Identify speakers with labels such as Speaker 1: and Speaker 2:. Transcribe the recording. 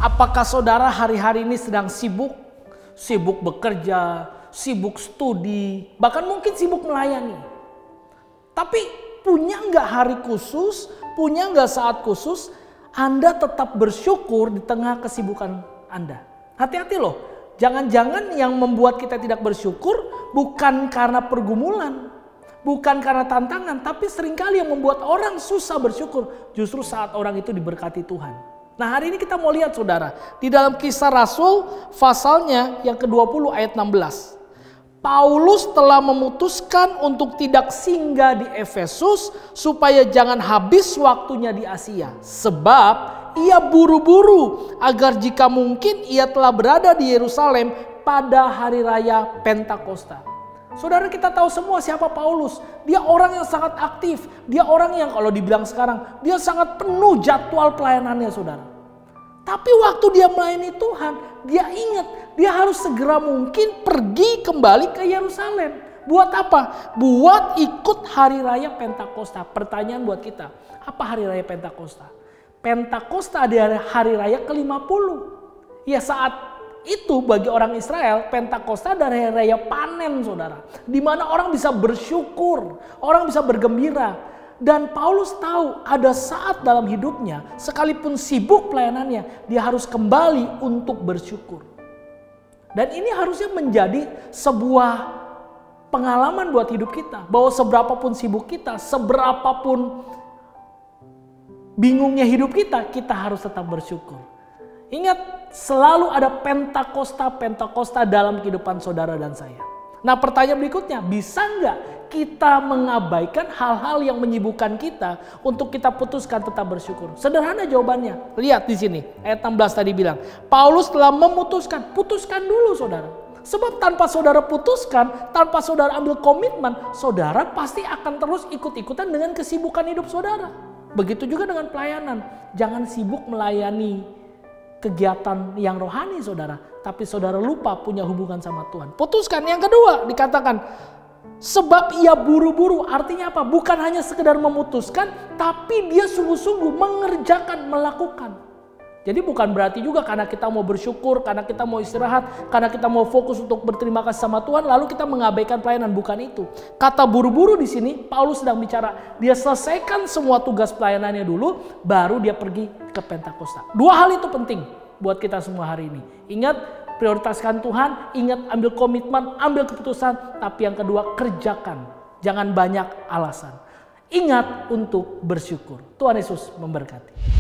Speaker 1: Apakah saudara hari-hari ini sedang sibuk? Sibuk bekerja, sibuk studi, bahkan mungkin sibuk melayani. Tapi punya nggak hari khusus, punya nggak saat khusus, Anda tetap bersyukur di tengah kesibukan Anda? Hati-hati loh, jangan-jangan yang membuat kita tidak bersyukur bukan karena pergumulan, bukan karena tantangan, tapi seringkali yang membuat orang susah bersyukur justru saat orang itu diberkati Tuhan. Nah, hari ini kita mau lihat saudara, di dalam Kisah Rasul pasalnya yang ke-20 ayat 16. Paulus telah memutuskan untuk tidak singgah di Efesus supaya jangan habis waktunya di Asia. Sebab ia buru-buru agar jika mungkin ia telah berada di Yerusalem pada hari raya Pentakosta. Saudara, kita tahu semua siapa Paulus. Dia orang yang sangat aktif. Dia orang yang kalau dibilang sekarang, dia sangat penuh jadwal pelayanannya saudara. Tapi waktu dia melayani Tuhan, dia ingat dia harus segera mungkin pergi kembali ke Yerusalem. Buat apa? Buat ikut hari raya Pentakosta. Pertanyaan buat kita, apa hari raya Pentakosta? Pentakosta adalah hari raya ke-50. Ya, saat itu bagi orang Israel, Pentakosta adalah hari raya panen saudara. Di mana orang bisa bersyukur, orang bisa bergembira. Dan Paulus tahu ada saat dalam hidupnya, sekalipun sibuk pelayanannya, dia harus kembali untuk bersyukur. Dan ini harusnya menjadi sebuah pengalaman buat hidup kita. Bahwa seberapapun sibuk kita, seberapapun bingungnya hidup kita, kita harus tetap bersyukur. Ingat, selalu ada Pentakosta dalam kehidupan saudara dan saya. Nah, pertanyaan berikutnya, bisa nggak kita mengabaikan hal-hal yang menyibukkan kita untuk kita putuskan tetap bersyukur? Sederhana jawabannya. Lihat di sini, ayat 16 tadi bilang, Paulus telah memutuskan. Putuskan dulu saudara. Sebab tanpa saudara putuskan, tanpa saudara ambil komitmen, saudara pasti akan terus ikut-ikutan dengan kesibukan hidup saudara. Begitu juga dengan pelayanan. Jangan sibuk melayani kegiatan yang rohani saudara, tapi saudara lupa punya hubungan sama Tuhan. Putuskan. Yang kedua dikatakan, sebab ia buru-buru. Artinya apa? Bukan hanya sekedar memutuskan, tapi dia sungguh-sungguh mengerjakan, melakukan. Jadi bukan berarti juga karena kita mau bersyukur, karena kita mau istirahat, karena kita mau fokus untuk berterima kasih sama Tuhan, lalu kita mengabaikan pelayanan. Bukan itu. Kata buru-buru di sini, Paulus sedang bicara, dia selesaikan semua tugas pelayanannya dulu, baru dia pergi ke Pentakosta. Dua hal itu penting buat kita semua hari ini. Ingat, prioritaskan Tuhan, ingat ambil komitmen, ambil keputusan, tapi yang kedua kerjakan. Jangan banyak alasan. Ingat untuk bersyukur. Tuhan Yesus memberkati.